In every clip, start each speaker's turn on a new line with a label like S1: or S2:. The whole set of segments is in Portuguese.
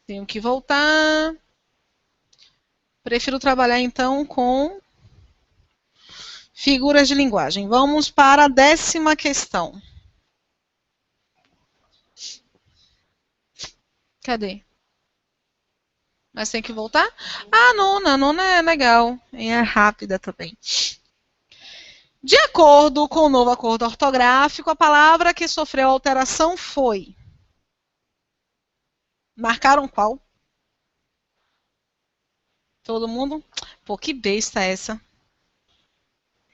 S1: Tenho que voltar. Prefiro trabalhar, então, com figuras de linguagem. Vamos para a 10ª questão. Cadê? Mas tem que voltar? Ah, a nona é legal. E é rápida também. De acordo com o novo acordo ortográfico, a palavra que sofreu alteração foi. Marcaram qual? Todo mundo? Pô, que besta essa.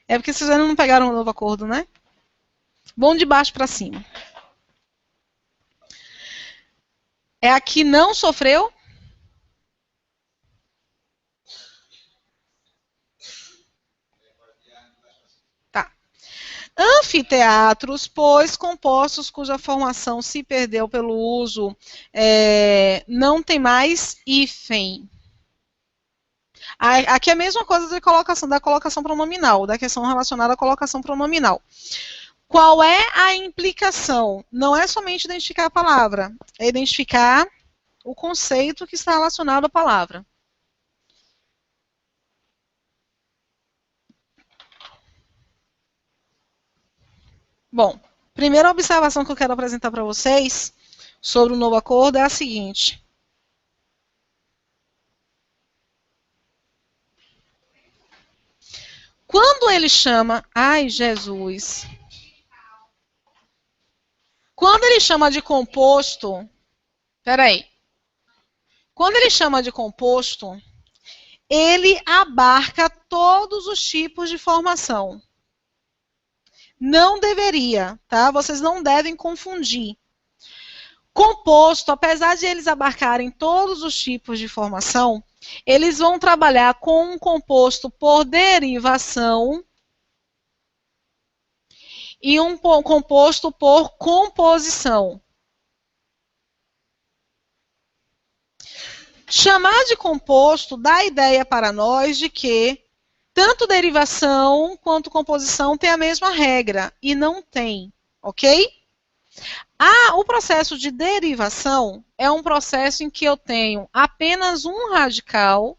S1: É porque vocês ainda não pegaram o novo acordo, né? Vão de baixo para cima. É a que não sofreu? Tá. Anfiteatros, pois compostos cuja formação se perdeu pelo uso, não tem mais hífen. Aqui é a mesma coisa da colocação pronominal, da questão relacionada à colocação pronominal. Qual é a implicação? Não é somente identificar a palavra, é identificar o conceito que está relacionado à palavra. Bom, primeira observação que eu quero apresentar para vocês sobre o novo acordo é a seguinte. Quando ele chama... Ai, Jesus. Quando ele chama de composto... Peraí. Quando ele chama de composto, ele abarca todos os tipos de formação. Não deveria, tá? Vocês não devem confundir. Composto, apesar de eles abarcarem todos os tipos de formação, eles vão trabalhar com um composto por derivação e um composto por composição. Chamar de composto dá a ideia para nós de que tanto derivação quanto composição tem a mesma regra, e não tem, ok? O processo de derivação é um processo em que eu tenho apenas um radical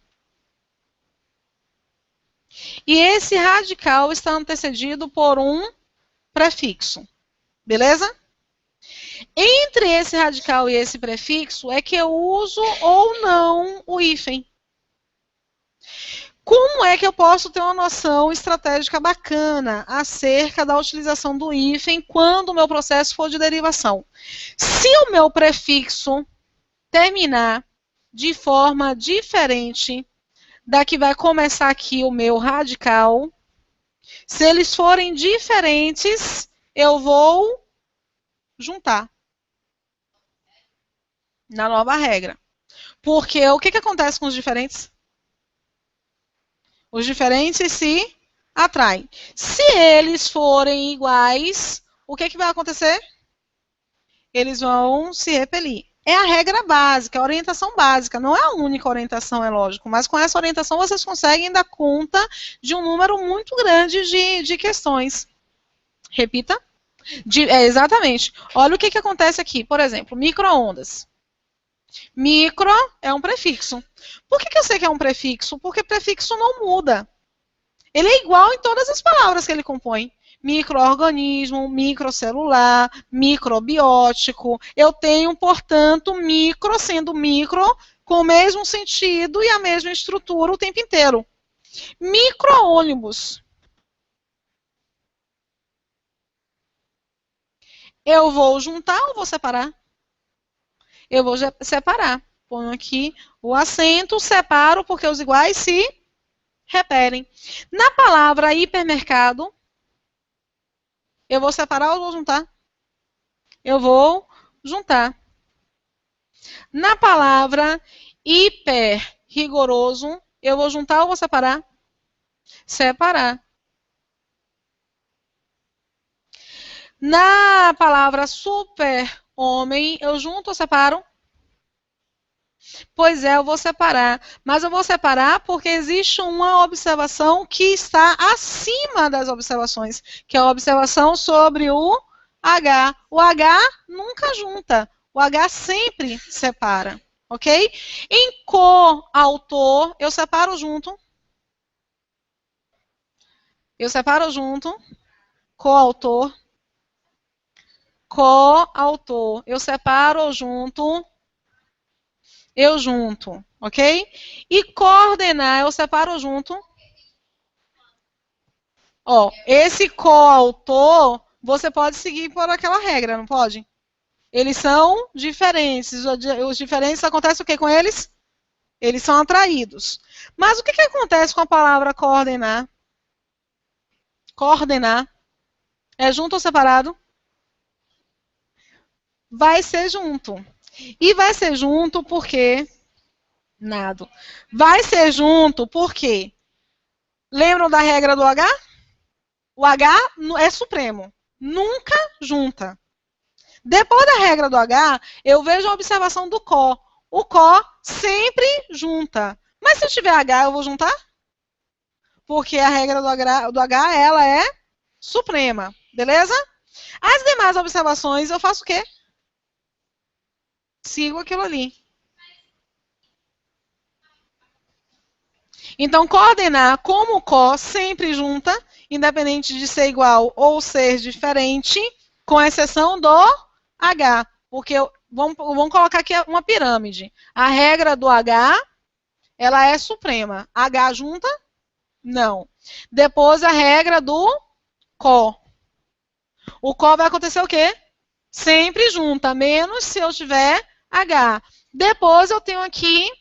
S1: e esse radical está antecedido por um prefixo, beleza? Entre esse radical e esse prefixo é que eu uso ou não o hífen. Como é que eu posso ter uma noção estratégica bacana acerca da utilização do hífen quando o meu processo for de derivação? Se o meu prefixo terminar de forma diferente da que vai começar aqui o meu radical, se eles forem diferentes, eu vou juntar na nova regra. Porque o que acontece com os diferentes? Os diferentes se atraem. Se eles forem iguais, o que vai acontecer? Eles vão se repelir. É a regra básica, a orientação básica. Não é a única orientação, é lógico, mas com essa orientação vocês conseguem dar conta de um número muito grande de questões. Repita. Exatamente. Olha o que acontece aqui. Por exemplo, micro-ondas. Micro é um prefixo. Por que eu sei que é um prefixo? Porque prefixo não muda. Ele é igual em todas as palavras que ele compõe. Micro-organismo, microcelular, microbiótico. Eu tenho, portanto, micro sendo micro com o mesmo sentido e a mesma estrutura o tempo inteiro. Micro-ônibus. Eu vou juntar ou vou separar? Eu vou separar. Ponho aqui o acento, separo porque os iguais se repetem. Na palavra hipermercado, eu vou separar ou vou juntar? Eu vou juntar. Na palavra hiper rigoroso, eu vou juntar ou vou separar? Separar. Na palavra super homem, eu junto ou separo? Pois é, eu vou separar. Mas eu vou separar porque existe uma observação que está acima das observações, que é a observação sobre o H. O H nunca junta. O H sempre separa. Ok? Em coautor, eu separo junto. Eu separo junto. Coautor. Coautor. Eu separo junto. Eu junto. Ok? E coordenar, eu separo junto. Ó, esse coautor, você pode seguir por aquela regra, não pode? Eles são diferentes. Os diferentes acontece o que com eles? Eles são atraídos. Mas o que acontece com a palavra coordenar? Coordenar é junto ou separado? Vai ser junto. E vai ser junto porque nada. Vai ser junto porque lembram da regra do H? O H é supremo. Nunca junta. Depois da regra do H, eu vejo a observação do có. O có sempre junta. Mas se eu tiver H, eu vou juntar? Porque a regra do H ela é suprema. Beleza? As demais observações, eu faço o quê? Sigo aquilo ali. Então, coordenar como có sempre junta, independente de ser igual ou ser diferente, com exceção do H. Porque vamos colocar aqui uma pirâmide. A regra do H, ela é suprema. H junta? Não. Depois a regra do có. O có vai acontecer o quê? Sempre junta, menos se eu tiver H. Depois eu tenho aqui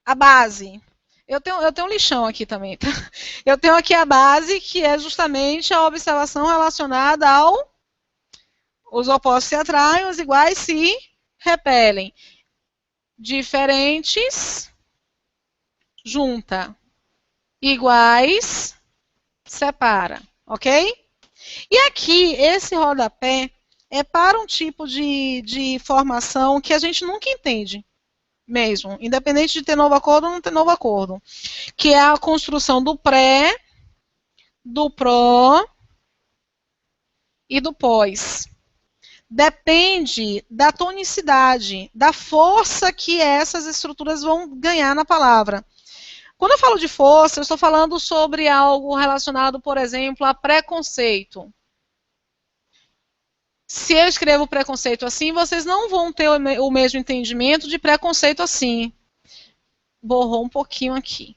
S1: a base. Eu tenho um lixão aqui também. Tá? Eu tenho aqui a base, que é justamente a observação relacionada ao os opostos se atraem, os iguais se repelem. Diferentes, junta. Iguais, separa. Ok? E aqui, esse rodapé é para um tipo de formação que a gente nunca entende mesmo, independente de ter novo acordo ou não ter novo acordo, que é a construção do pré, do pró e do pós. Depende da tonicidade, da força que essas estruturas vão ganhar na palavra. Quando eu falo de força, eu estou falando sobre algo relacionado, por exemplo, a preconceito. Se eu escrevo preconceito assim, vocês não vão ter o mesmo entendimento de preconceito assim. Borrou um pouquinho aqui.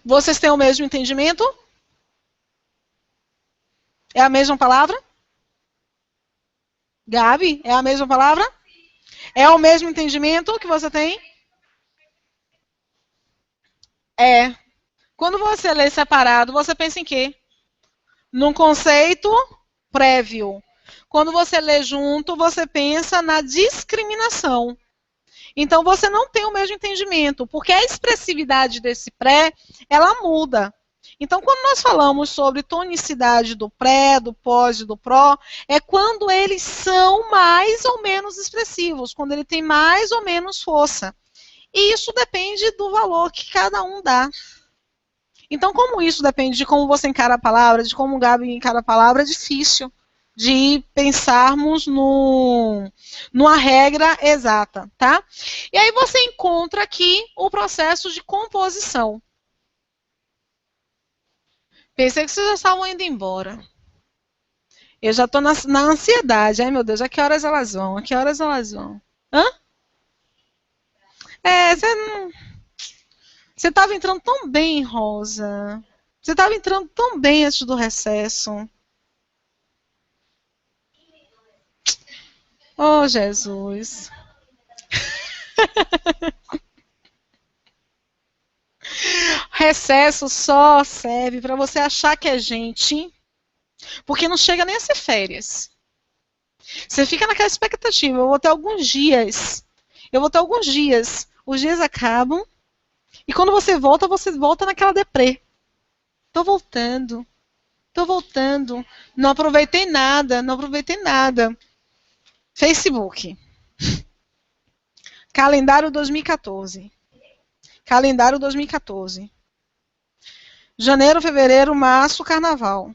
S1: Vocês têm o mesmo entendimento? É a mesma palavra? Gabi, é a mesma palavra? É o mesmo entendimento que você tem? É. Quando você lê separado, você pensa em quê? Num conceito prévio. Quando você lê junto, você pensa na discriminação. Então, você não tem o mesmo entendimento, porque a expressividade desse pré, ela muda. Então, quando nós falamos sobre tonicidade do pré, do pós e do pró, é quando eles são mais ou menos expressivos, quando ele tem mais ou menos força. E isso depende do valor que cada um dá. Então, como isso depende de como você encara a palavra, de como o Gabi encara a palavra, é difícil de pensarmos numa regra exata, tá? E aí você encontra aqui o processo de composição. Pensei que vocês já estavam indo embora. Eu já estou na ansiedade. Ai, meu Deus, a que horas elas vão? A que horas elas vão? Hã? Você não... Você estava entrando tão bem, Rosa. Você estava entrando tão bem antes do recesso. Oh, Jesus. Recesso só serve para você achar que é gente, porque não chega nem a ser férias. Você fica naquela expectativa. Eu vou ter alguns dias. Os dias acabam. E quando você volta naquela deprê. Tô voltando. Não aproveitei nada. Facebook. Calendário 2014. Janeiro, fevereiro, março, carnaval.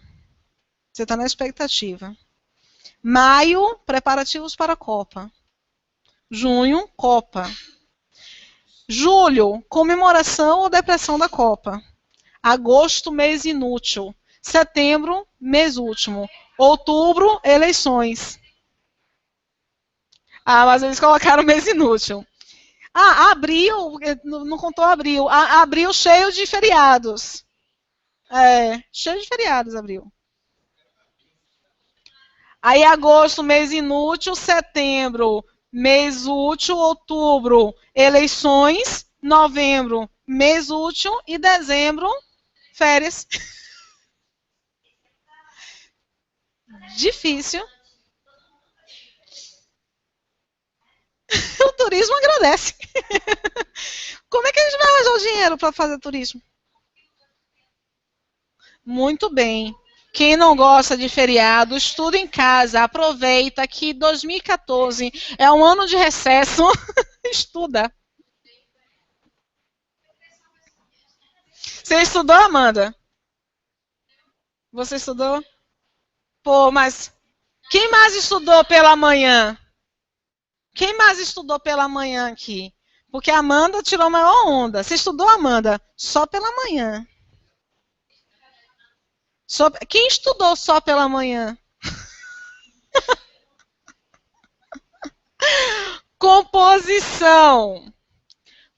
S1: Você está na expectativa. Maio, preparativos para a Copa. Junho, Copa. Julho, comemoração ou depressão da Copa. Agosto, mês inútil. Setembro, mês último. Outubro, eleições. Ah, mas eles colocaram mês inútil. Ah, abril, não contou abril. Abril cheio de feriados. É, cheio de feriados, abril. Aí agosto, mês inútil, setembro, mês útil, outubro, eleições, novembro, mês útil e dezembro, férias. Difícil. O turismo agradece. Como é que a gente vai arranjar o dinheiro para fazer turismo? Muito bem. Quem não gosta de feriado, estuda em casa. Aproveita que 2014 é um ano de recesso. Estuda. Você estudou, Amanda? Você estudou? Pô, mas quem mais estudou pela manhã? Quem mais estudou pela manhã aqui? Porque a Amanda tirou a maior onda. Você estudou, Amanda? Só pela manhã. Quem estudou só pela manhã? Composição.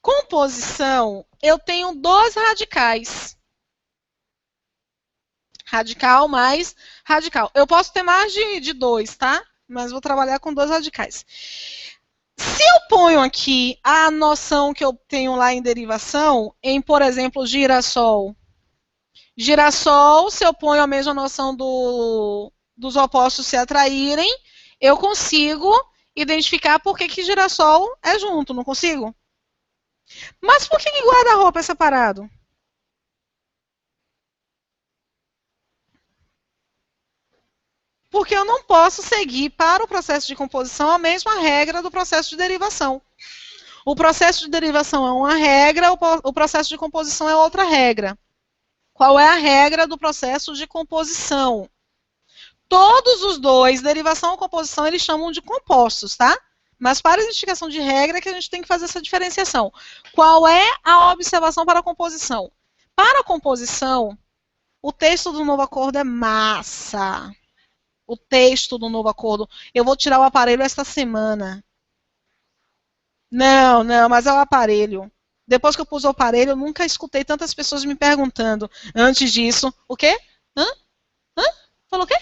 S1: Composição, eu tenho 2 radicais. Radical mais radical. Eu posso ter mais de 2, tá? Mas vou trabalhar com 2 radicais. Se eu ponho aqui a noção que eu tenho lá em derivação, em, por exemplo, girassol. Girassol, se eu ponho a mesma noção dos opostos se atraírem, eu consigo identificar por que girassol é junto, não consigo? Mas por que guarda-roupa é separado? Porque eu não posso seguir para o processo de composição a mesma regra do processo de derivação. O processo de derivação é uma regra, o processo de composição é outra regra. Qual é a regra do processo de composição? Todos os dois, derivação e composição, eles chamam de compostos, tá? Mas para a identificação de regra é que a gente tem que fazer essa diferenciação. Qual é a observação para a composição? Para a composição, o texto do novo acordo é massa. O texto do novo acordo. Eu vou tirar o aparelho esta semana. Não, mas é o aparelho. Depois que eu pus o aparelho, eu nunca escutei tantas pessoas me perguntando. Antes disso, o quê? Hã? Falou o quê?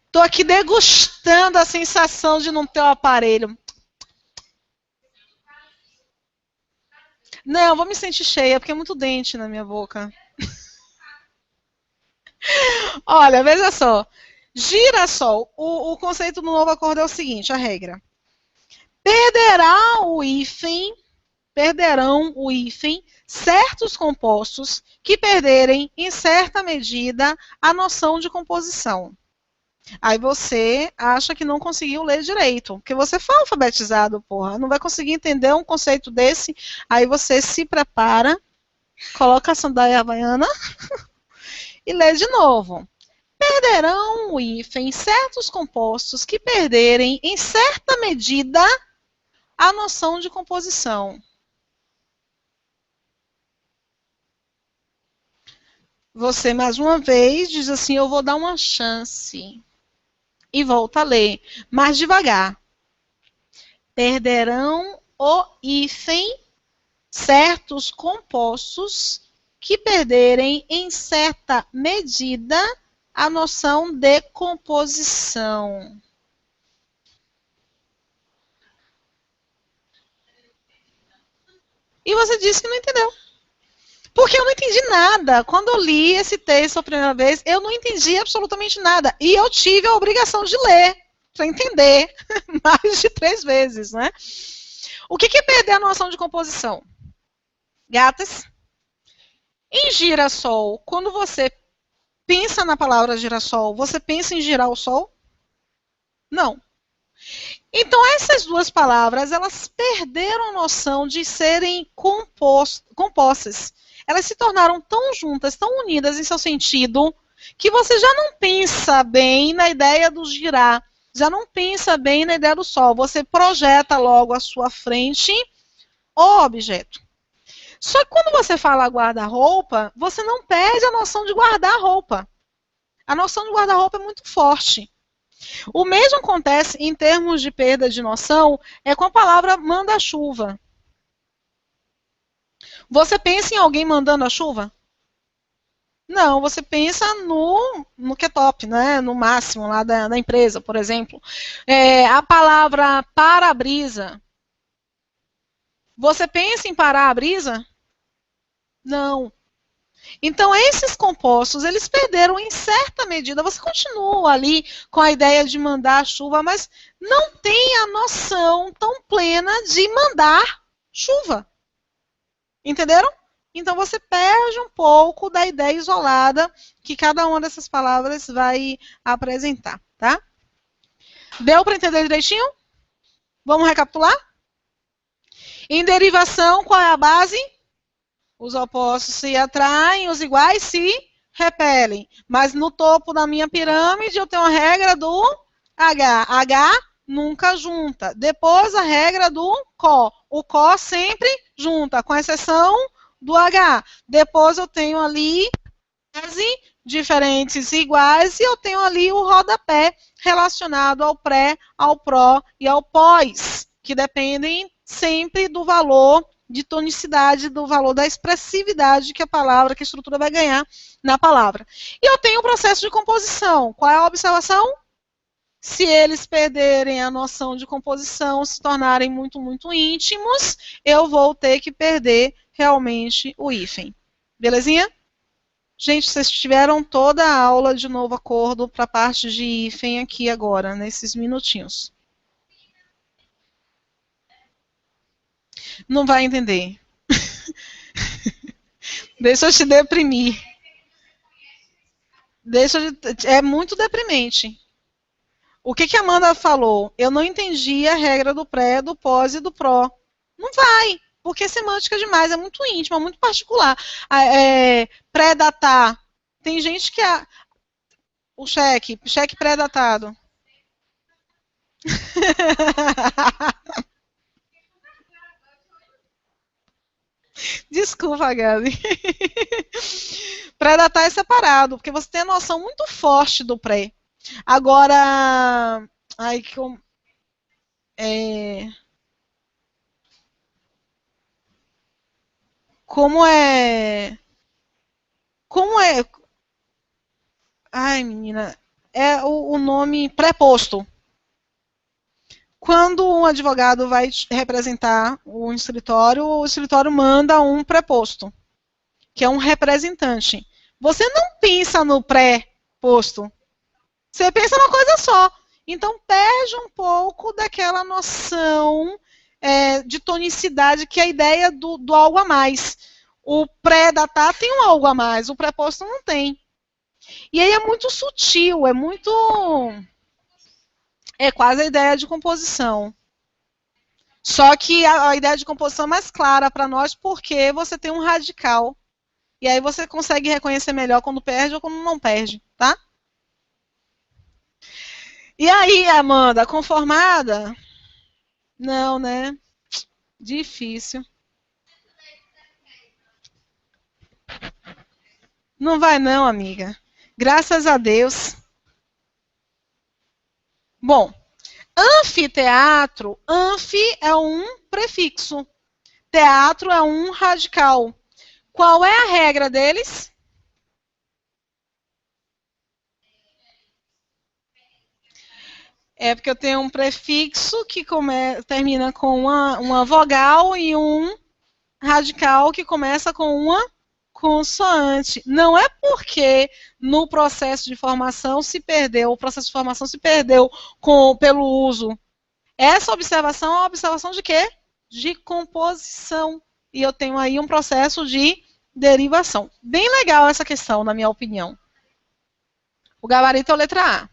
S1: Tô aqui degustando a sensação de não ter o aparelho. Não, vou me sentir cheia, porque é muito dente na minha boca. Olha, veja só. Girassol. O conceito do novo acordo é o seguinte, a regra. Perderão o hífen certos compostos que perderem, em certa medida, a noção de composição. Aí você acha que não conseguiu ler direito, porque você foi alfabetizado, porra, não vai conseguir entender um conceito desse, aí você se prepara, coloca a sandália havaiana e lê de novo. Perderão o hífen certos compostos que perderem, em certa medida, a noção de composição. Você, mais uma vez, diz assim, eu vou dar uma chance. E volta a ler, mais devagar. Perderão o hífen certos compostos que perderem, em certa medida, a noção de composição. E você disse que não entendeu. Porque eu não entendi nada. Quando eu li esse texto a primeira vez, eu não entendi absolutamente nada. E eu tive a obrigação de ler, para entender, mais de 3 vezes, né? O que é perder a noção de composição? Gatas? Em girassol, quando você pensa na palavra girassol, você pensa em girar o sol? Não. Então, essas 2 palavras, elas perderam a noção de serem compostas. Elas se tornaram tão juntas, tão unidas em seu sentido, que você já não pensa bem na ideia do girar, já não pensa bem na ideia do sol. Você projeta logo à sua frente o objeto. Só que quando você fala guarda-roupa, você não perde a noção de guardar a roupa. A noção de guarda-roupa é muito forte. O mesmo acontece em termos de perda de noção com a palavra manda-chuva. Você pensa em alguém mandando a chuva? Não, você pensa no que é top, né? No máximo lá da empresa, por exemplo. A palavra para-brisa. Você pensa em parar a brisa? Não. Então, esses compostos, eles perderam em certa medida. Você continua ali com a ideia de mandar a chuva, mas não tem a noção tão plena de mandar chuva. Entenderam? Então, você perde um pouco da ideia isolada que cada uma dessas palavras vai apresentar, tá? Deu para entender direitinho? Vamos recapitular? Em derivação, qual é a base? Os opostos se atraem, os iguais se repelem. Mas no topo da minha pirâmide eu tenho a regra do H. H nunca junta. Depois a regra do CO. O CO sempre junta, com exceção do H. Depois eu tenho ali diferentes e iguais e eu tenho ali o rodapé relacionado ao pré, ao pró e ao pós, que dependem sempre do valor de tonicidade, do valor da expressividade que a palavra, que a estrutura vai ganhar na palavra. E eu tenho o processo de composição. Qual é a observação? Se eles perderem a noção de composição, se tornarem muito, muito íntimos, eu vou ter que perder realmente o hífen. Belezinha? Gente, vocês tiveram toda a aula de novo acordo para a parte de hífen aqui agora, nesses minutinhos. Não vai entender. Deixa eu te deprimir. É muito deprimente. O que a Amanda falou? Eu não entendi a regra do pré, do pós e do pró. Não vai, porque é semântica demais, é muito íntima, muito particular. Pré-datar. Tem gente que... O cheque pré-datado. Desculpa, Gabi. Pré-datar é separado, porque você tem a noção muito forte do pré. Agora, como é... Ai, menina, é o nome preposto. Quando um advogado vai representar o escritório manda um preposto, que é um representante. Você não pensa no pré-posto. Você pensa numa coisa só. Então, perde um pouco daquela noção de tonicidade, que é a ideia do algo a mais. O pré-datar tem um algo a mais, o preposto não tem. E aí é muito sutil, é muito... É quase a ideia de composição. Só que a ideia de composição é mais clara para nós porque você tem um radical. E aí você consegue reconhecer melhor quando perde ou quando não perde, tá? E aí, Amanda, conformada? Não, né? Difícil. Não vai não, amiga. Graças a Deus. Bom, anfiteatro, anfi é um prefixo. Teatro é um radical. Qual é a regra deles? É porque eu tenho um prefixo que termina com uma vogal e um radical que começa com uma consoante. Não é porque no processo de formação se perdeu, o processo de formação se perdeu pelo uso. Essa observação é uma observação de quê? De composição. E eu tenho aí um processo de derivação. Bem legal essa questão, na minha opinião. O gabarito é a letra A.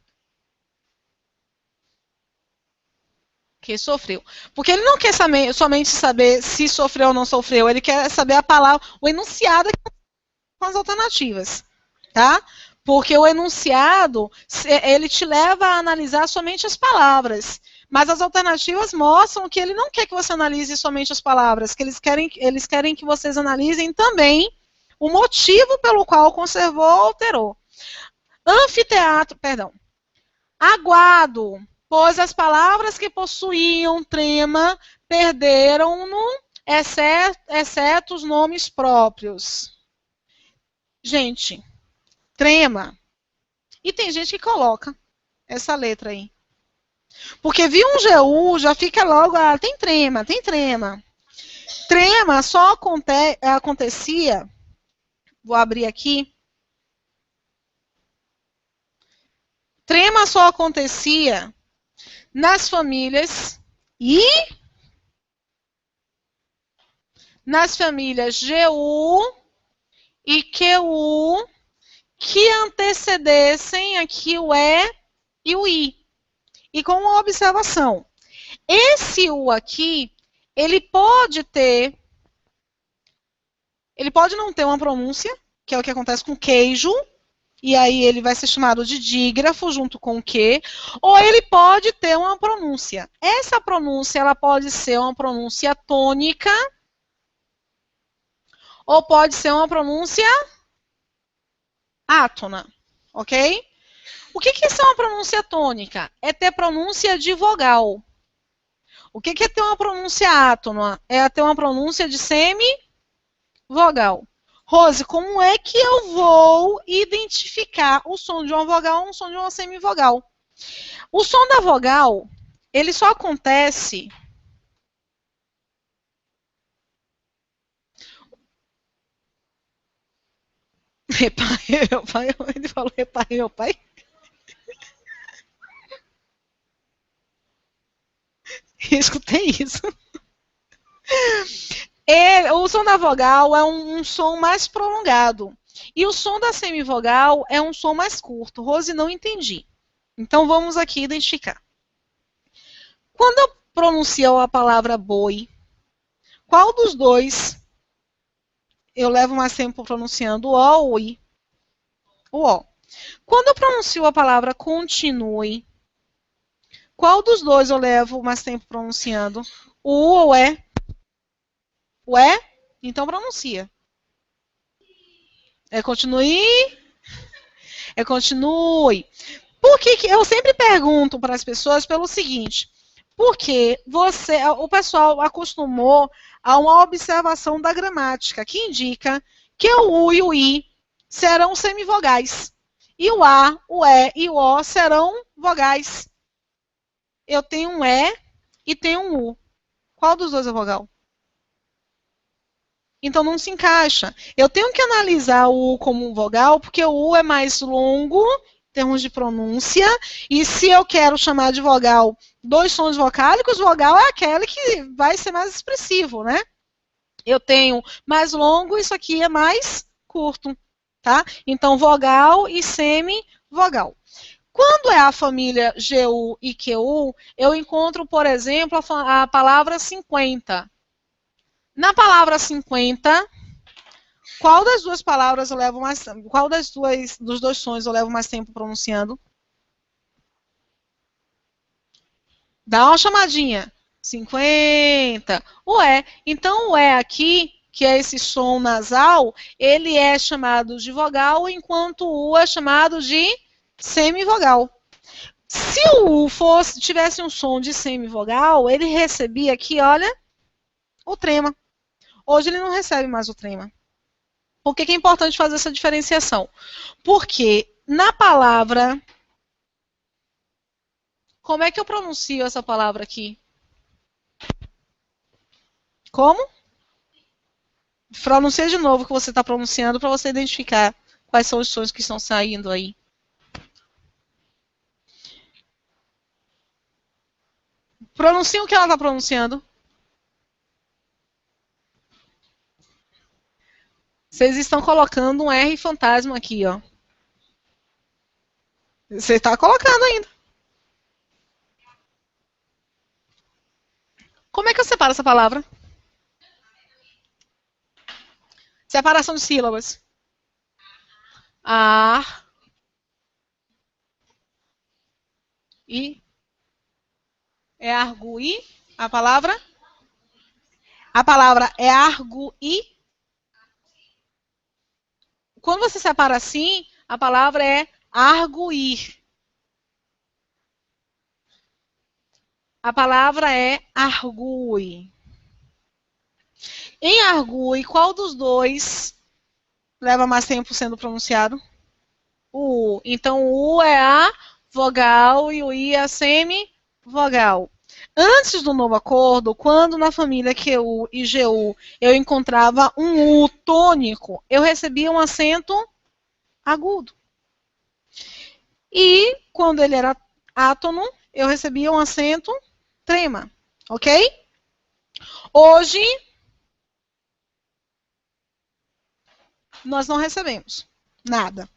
S1: Que sofreu. Porque ele não quer somente saber se sofreu ou não sofreu, ele quer saber a palavra, o enunciado com as alternativas. Tá? Porque o enunciado, ele te leva a analisar somente as palavras. Mas as alternativas mostram que ele não quer que você analise somente as palavras, que eles querem que vocês analisem também o motivo pelo qual conservou ou alterou. Anfiteatro, perdão. Aguado, pois as palavras que possuíam trema perderam-no, exceto os nomes próprios. Gente, trema. E tem gente que coloca essa letra aí. Porque viu um GU, já fica logo, tem trema, tem trema. Trema só acontecia, vou abrir aqui. Trema só acontecia nas famílias GU e QU que antecedessem aqui o E e o I. E com uma observação. Esse U aqui, ele pode não ter uma pronúncia, que é o que acontece com queijo, e aí ele vai ser chamado de dígrafo junto com o que, ou ele pode ter uma pronúncia. Essa pronúncia, ela pode ser uma pronúncia tônica, ou pode ser uma pronúncia átona, ok? O que é ser uma pronúncia tônica? É ter pronúncia de vogal. O que é ter uma pronúncia átona? É ter uma pronúncia de semivogal. Rose, como é que eu vou identificar o som de uma vogal ou o som de uma semivogal? O som da vogal, ele só acontece... Repai, meu pai, ele falou repai, meu pai. Escutei isso. O som da vogal é um som mais prolongado. E o som da semivogal é um som mais curto. Rose, não entendi. Então vamos aqui identificar. Quando eu pronuncio a palavra boi, qual dos dois eu levo mais tempo pronunciando o O ou o I? O O. Quando eu pronuncio a palavra continue, qual dos dois eu levo mais tempo pronunciando? O U ou o E? O E? Então pronuncia. É continue. É continue. Por que eu sempre pergunto para as pessoas pelo seguinte? Porque o pessoal acostumou a uma observação da gramática que indica que o U e o I serão semivogais. E o A, o E e o O serão vogais. Eu tenho um E e tenho um U. Qual dos dois é vogal? Então não se encaixa. Eu tenho que analisar o U como um vogal, porque o U é mais longo, em termos de pronúncia, e se eu quero chamar de vogal dois sons vocálicos, vogal é aquele que vai ser mais expressivo, né? Eu tenho mais longo, isso aqui é mais curto, tá? Então, vogal e semivogal. Quando é a família GU e QU, eu encontro, por exemplo, a palavra 50. Na palavra 50, qual das duas palavras eu levo mais tempo? Qual dos dois sons eu levo mais tempo pronunciando? Dá uma chamadinha. 50. O E. Então, o E aqui, que é esse som nasal, ele é chamado de vogal, enquanto o U é chamado de semivogal. Se o U tivesse um som de semivogal, ele recebia aqui, olha, o trema. Hoje ele não recebe mais o trema. Por que é importante fazer essa diferenciação? Porque na palavra... Como é que eu pronuncio essa palavra aqui? Como? Pronuncia de novo o que você está pronunciando para você identificar quais são os sons que estão saindo aí. Pronuncia o que ela está pronunciando. Vocês estão colocando um R fantasma aqui, ó. Você está colocando ainda. Como é que eu separo essa palavra? Separação de sílabas. A, I é argui. A palavra? A palavra é argui. Quando você separa assim, a palavra é arguir. A palavra é argui. Em argui, qual dos dois leva mais tempo sendo pronunciado? O U. Então, o U é a vogal e o I é a semivogal. Antes do novo acordo, quando na família QU e GU eu encontrava um U tônico, eu recebia um acento agudo. E quando ele era átono, eu recebia um acento trema. Ok? Hoje, nós não recebemos nada.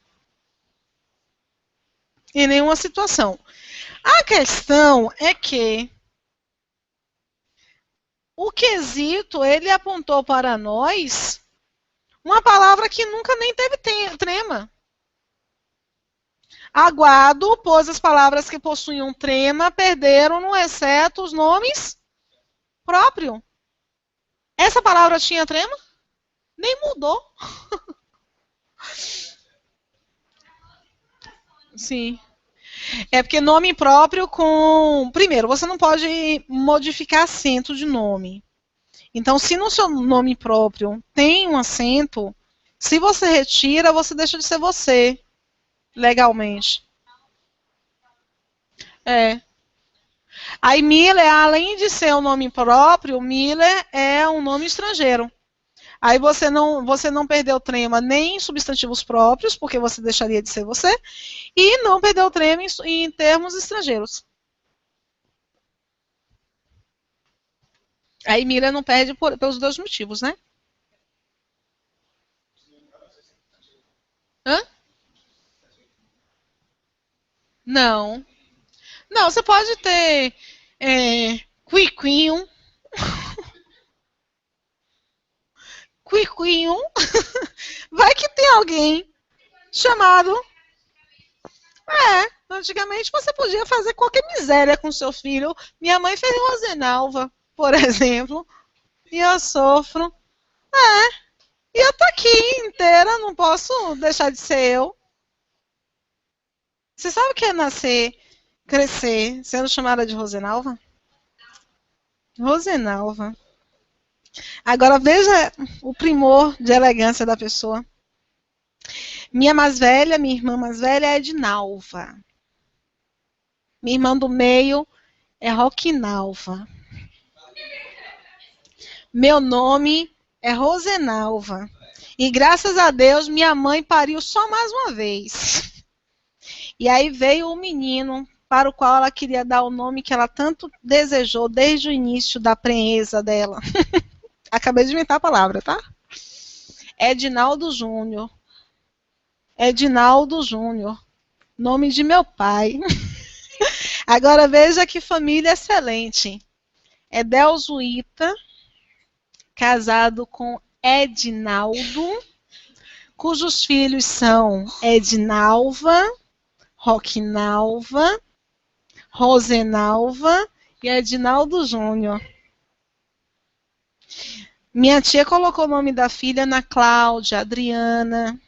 S1: Em nenhuma situação. A questão é que o quesito, ele apontou para nós uma palavra que nunca nem teve trema. Aguado, pois as palavras que possuíam trema perderam, no exceto os nomes próprios. Essa palavra tinha trema? Nem mudou. Sim. É porque nome próprio com. Primeiro, você não pode modificar acento de nome. Então, se no seu nome próprio tem um acento, se você retira, você deixa de ser você, legalmente. É. Aí Miller, além de ser um nome próprio, Miller é um nome estrangeiro. Aí você não perdeu trema nem em substantivos próprios, porque você deixaria de ser você, e não perdeu trema em termos estrangeiros. Aí Miller não perde pelos dois motivos, né? Hã? Não. Não, você pode ter quiquinho, quiquinho. Vai que tem alguém chamado. Antigamente você podia fazer qualquer miséria com seu filho. Minha mãe fez Rosenalva, por exemplo, e eu sofro. E eu tô aqui inteira, não posso deixar de ser eu. Você sabe o que é nascer, crescer, sendo chamada de Rosenalva? Rosenalva. Agora veja o primor de elegância da pessoa. Minha irmã mais velha é Edinalva. Minha irmã do meio é Roquinalva. Meu nome é Rosenalva. E graças a Deus, minha mãe pariu só mais uma vez. E aí veio o menino para o qual ela queria dar o nome que ela tanto desejou desde o início da prenheza dela. Acabei de inventar a palavra, tá? Edinaldo Júnior. Edinaldo Júnior. Nome de meu pai. Agora veja que família excelente. Edelzuíta, casado com Edinaldo, cujos filhos são Edinalva, Roquinalva, Rosenalva e Edinaldo Júnior. Minha tia colocou o nome da filha Ana Cláudia, Adriana.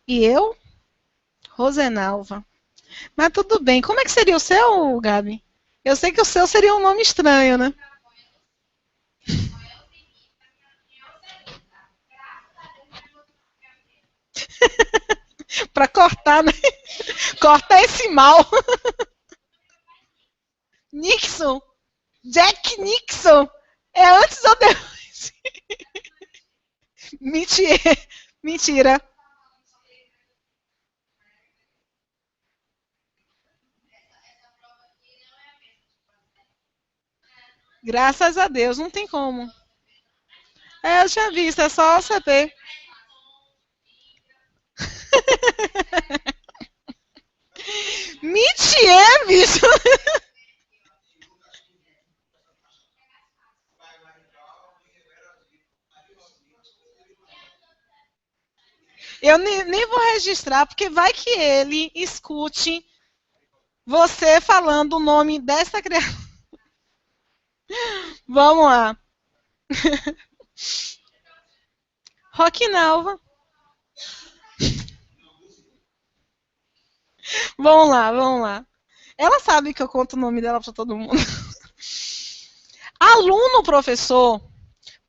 S1: E eu? Rosenalva. Mas tudo bem. Como é que seria o seu, Gabi? Eu sei que o seu seria um nome estranho, né? Para cortar, né? Cortar esse mal. Nixon. Jack Nixon. É antes ou depois? Mentira. Mentira. Graças a Deus, não tem como. Eu tinha visto, é só saber. Mentira, bicho. Eu nem vou registrar, porque vai que ele escute. Você falando o nome dessa criatura. Vamos lá. Roquinalva. Vamos lá, vamos lá. Ela sabe que eu conto o nome dela para todo mundo. Aluno, professor,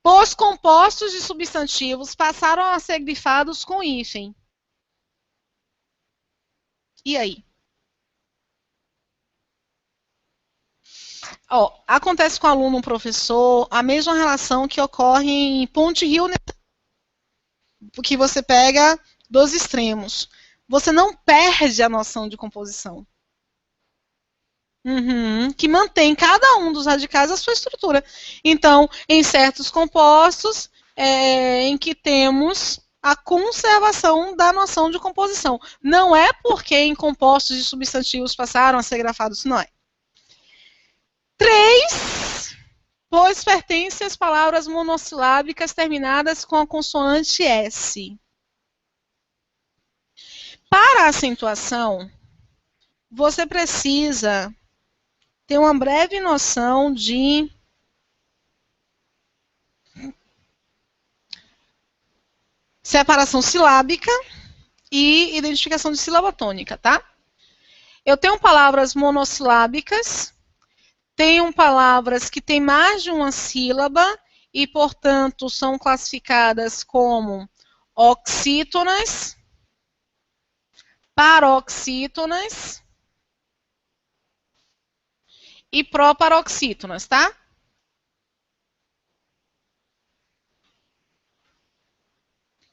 S1: pois compostos de substantivos passaram a ser grifados com hífen. E aí? Ó, acontece com aluno, professor, a mesma relação que ocorre em Ponte Rio, porque você pega dos extremos. Você não perde a noção de composição. Que mantém cada um dos radicais a sua estrutura. Então, em certos compostos, em que temos a conservação da noção de composição. Não é porque em compostos de substantivos passaram a ser grafados, não é. 3, pois pertence às palavras monossilábicas terminadas com a consoante S. Para a acentuação, você precisa ter uma breve noção de separação silábica e identificação de sílaba tônica, tá? Eu tenho palavras monossilábicas, tenho palavras que têm mais de uma sílaba e, portanto, são classificadas como oxítonas, paroxítonas e proparoxítonas, tá?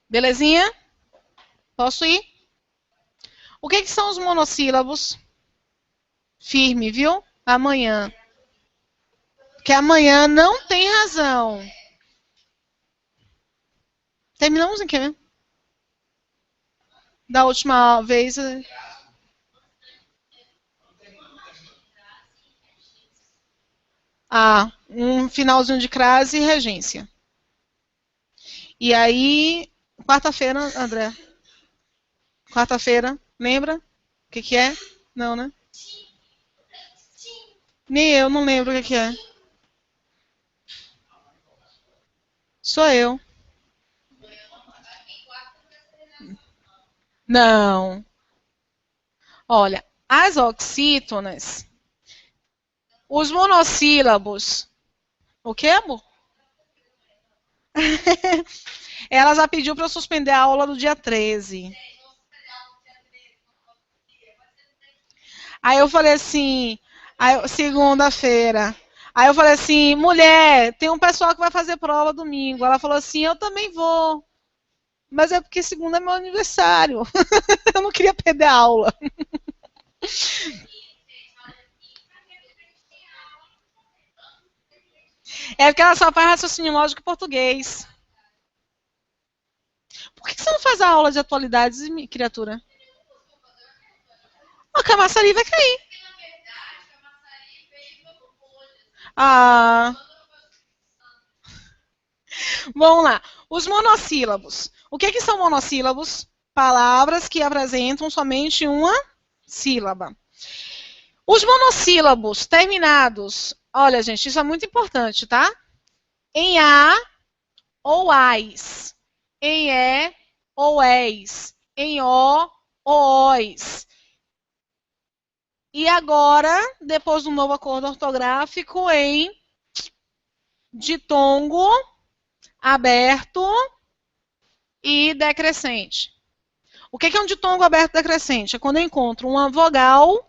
S1: Belezinha? Posso ir? O que são os monossílabos? Firme, viu? Amanhã. Porque amanhã não tem razão. Terminamos em quê mesmo? Da última vez. Um finalzinho de crase e regência. E aí, quarta-feira, André. Quarta-feira, lembra? O que é? Não, né? Nem eu não lembro o que é. Sou eu. Não. Olha, as oxítonas, os monossílabos. O que, amor? Ela já pediu para eu suspender a aula do dia 13. Aí eu falei assim, segunda-feira. Aí eu falei assim, mulher, tem um pessoal que vai fazer prova domingo. Ela falou assim, eu também vou. Mas é porque segunda é meu aniversário. Eu não queria perder a aula. É porque ela só faz raciocínio lógico em português. Por que você não faz a aula de atualidades, criatura? A camaçari vai cair. Vamos lá. Os monossílabos. O que são monossílabos? Palavras que apresentam somente uma sílaba. Os monossílabos terminados. Olha, gente, isso é muito importante, tá? Em A ou AIS. Em E ou ES. Em O ou OIS. E agora, depois do novo acordo ortográfico, em ditongo aberto e decrescente. O que é um ditongo aberto e decrescente? É quando eu encontro uma vogal.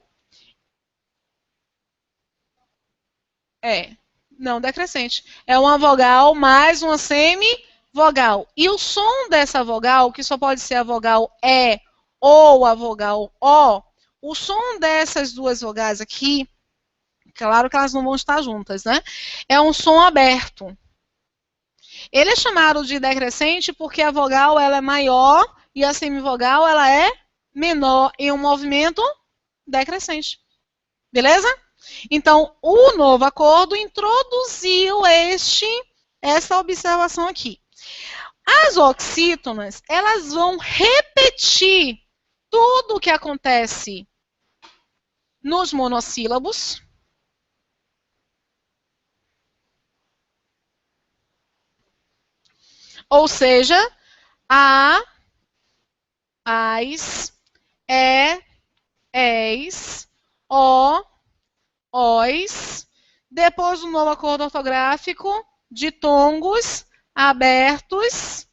S1: Não decrescente. É uma vogal mais uma semivogal. E o som dessa vogal, que só pode ser a vogal E ou a vogal O, o som dessas duas vogais aqui, claro que elas não vão estar juntas, né? É um som aberto. Ele é chamado de decrescente porque a vogal ela é maior e a semivogal ela é menor em um movimento decrescente. Beleza? Então, o novo acordo introduziu essa observação aqui. As oxítonas, elas vão repetir tudo o que acontece nos monossílabos. Ou seja, a, as, és, o, os. Depois do novo acordo ortográfico, ditongos abertos,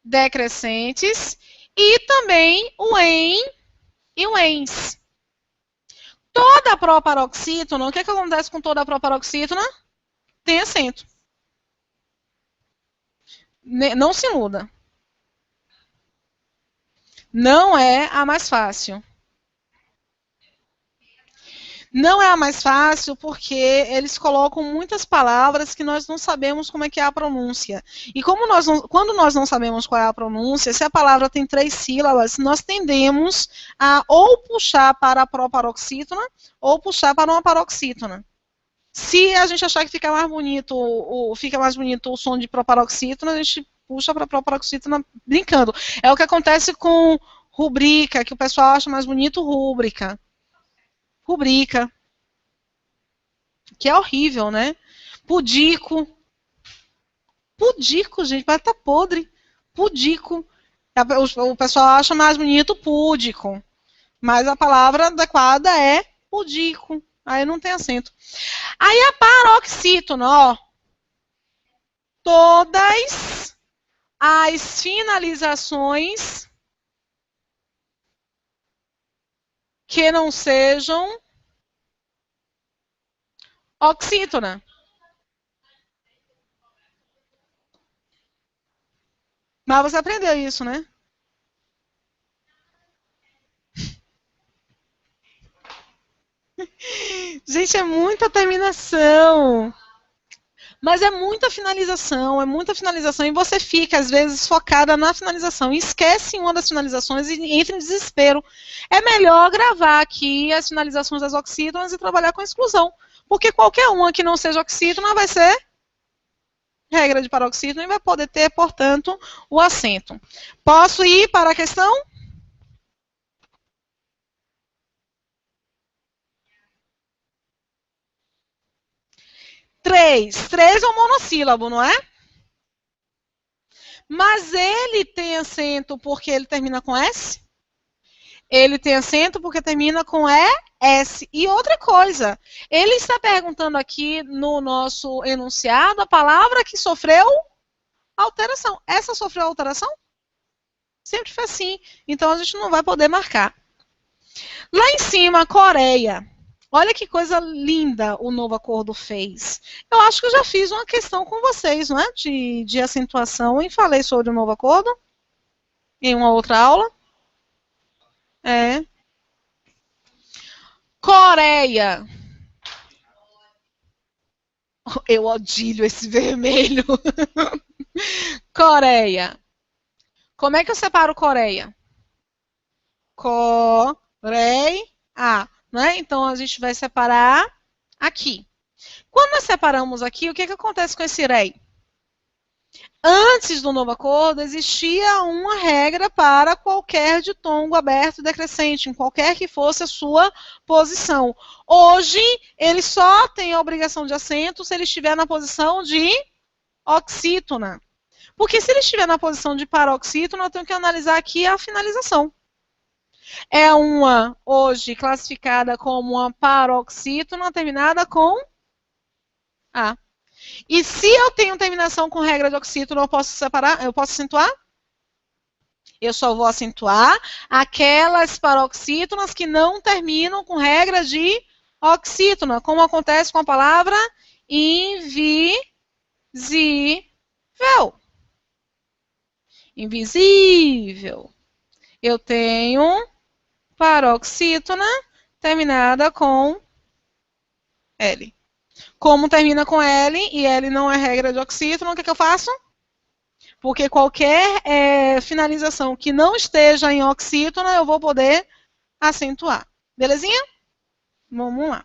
S1: decrescentes. E também o em e o ens. Toda a proparoxítona, o que acontece com toda a proparoxítona? Tem acento. Não se iluda. Não é a mais fácil. Não é a mais fácil porque eles colocam muitas palavras que nós não sabemos como é que é a pronúncia. E quando nós não sabemos qual é a pronúncia, se a palavra tem 3 sílabas, nós tendemos a ou puxar para a proparoxítona ou puxar para uma paroxítona. Se a gente achar que fica mais bonito o som de proparoxítona, a gente puxa para proparoxítona brincando. É o que acontece com rubrica, que o pessoal acha mais bonito rúbrica. Rubrica. Que é horrível, né? Pudico. Pudico, gente, vai estar podre. Pudico. O pessoal acha mais bonito púdico. Mas a palavra adequada é pudico. Aí não tem acento. Aí a paroxítona, ó. Todas as finalizações que não sejam oxítona. Mas você aprendeu isso, né? Gente, é muita terminação. Mas é muita finalização, e você fica, às vezes, focada na finalização, e esquece uma das finalizações e entra em desespero. É melhor gravar aqui as finalizações das oxítonas e trabalhar com exclusão, porque qualquer uma que não seja oxítona vai ser regra de paroxítona e vai poder ter, portanto, o acento. Posso ir para a questão? 3. 3 é um monossílabo, não é? Mas ele tem acento porque ele termina com S? Ele tem acento porque termina com ES. E outra coisa, ele está perguntando aqui no nosso enunciado a palavra que sofreu alteração. Essa sofreu alteração? Sempre foi assim. Então a gente não vai poder marcar. Lá em cima, Coreia. Olha que coisa linda o novo acordo fez. Eu acho que eu já fiz uma questão com vocês, não é? De acentuação e falei sobre o novo acordo em uma outra aula. É. Coreia. Eu odilho esse vermelho. Coreia. Como é que eu separo Coreia? Coreia. Né? Então a gente vai separar aqui. Quando nós separamos aqui, o que acontece com esse rei? Antes do novo acordo, existia uma regra para qualquer ditongo aberto decrescente, em qualquer que fosse a sua posição. Hoje, ele só tem a obrigação de acento se ele estiver na posição de oxítona. Porque se ele estiver na posição de paroxítona, eu tenho que analisar aqui a finalização. É uma, hoje, classificada como uma paroxítona terminada com A. E se eu tenho terminação com regra de oxítona, eu posso separar? Eu posso acentuar? Eu só vou acentuar aquelas paroxítonas que não terminam com regra de oxítona, como acontece com a palavra invisível. Invisível. Eu tenho paroxítona terminada com L. Como termina com L e L não é regra de oxítona, o que eu faço? Porque qualquer finalização que não esteja em oxítona, eu vou poder acentuar. Belezinha? Vamos lá.